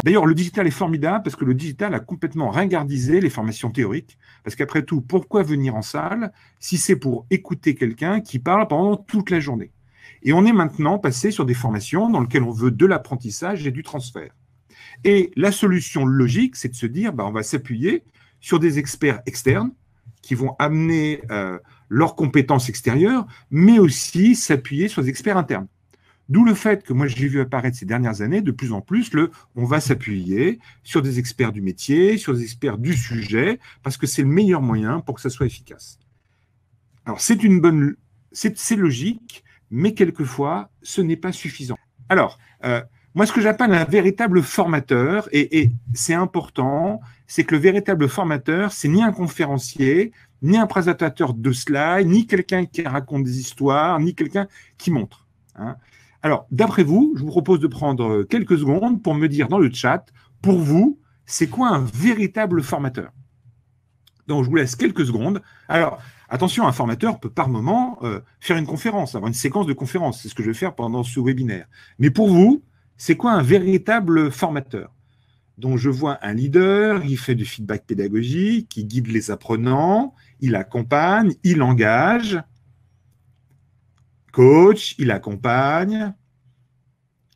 D'ailleurs, le digital est formidable parce que le digital a complètement ringardisé les formations théoriques. Parce qu'après tout, pourquoi venir en salle si c'est pour écouter quelqu'un qui parle pendant toute la journée? Et on est maintenant passé sur des formations dans lesquelles on veut de l'apprentissage et du transfert. Et la solution logique, c'est de se dire, on va s'appuyer sur des experts externes qui vont amener leurs compétences extérieures, mais aussi s'appuyer sur des experts internes. D'où le fait que moi, j'ai vu apparaître ces dernières années, de plus en plus, on va s'appuyer sur des experts du métier, sur des experts du sujet, parce que c'est le meilleur moyen pour que ça soit efficace. Alors, c'est logique, mais quelquefois, ce n'est pas suffisant. Alors, moi, ce que j'appelle un véritable formateur, et c'est important, c'est que le véritable formateur, c'est ni un conférencier, ni un présentateur de slides, ni quelqu'un qui raconte des histoires, ni quelqu'un qui montre. Hein. Alors, d'après vous, je vous propose de prendre quelques secondes pour me dire dans le chat, pour vous, c'est quoi un véritable formateur? Donc, je vous laisse quelques secondes. Alors, attention, un formateur peut par moment faire une conférence, avoir une séquence de conférences. C'est ce que je vais faire pendant ce webinaire. Mais pour vous, c'est quoi un véritable formateur? Donc, je vois un leader, il fait du feedback pédagogique, il guide les apprenants, il accompagne, il engage. Coach, il accompagne.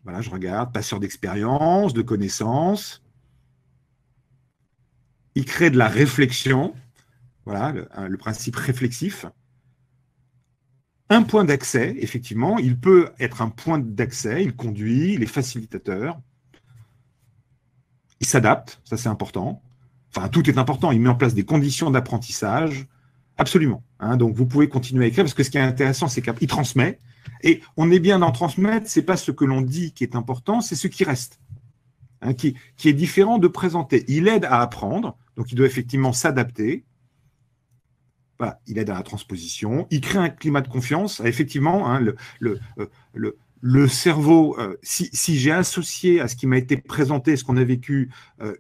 Voilà, je regarde, passeur d'expérience, de connaissances. Il crée de la réflexion. Voilà, le principe réflexif. Un point d'accès, effectivement, il peut être un point d'accès, il conduit, il est facilitateur. Il s'adapte, ça c'est important. Enfin, tout est important, il met en place des conditions d'apprentissage. Absolument. Hein, donc, vous pouvez continuer à écrire parce que ce qui est intéressant, c'est qu'il transmet. Et on est bien d'en transmettre, ce n'est pas ce que l'on dit qui est important, c'est ce qui reste, hein, qui est différent de présenter. Il aide à apprendre, donc il doit effectivement s'adapter. Voilà, il aide à la transposition. Il crée un climat de confiance. Effectivement, hein, le cerveau, si j'ai associé à ce qui m'a été présenté, ce qu'on a vécu,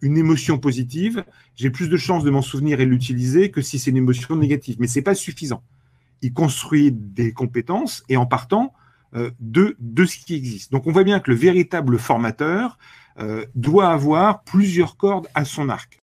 une émotion positive, j'ai plus de chances de m'en souvenir et l'utiliser que si c'est une émotion négative. Mais ce n'est pas suffisant. Il construit des compétences et en partant de ce qui existe. Donc, on voit bien que le véritable formateur doit avoir plusieurs cordes à son arc.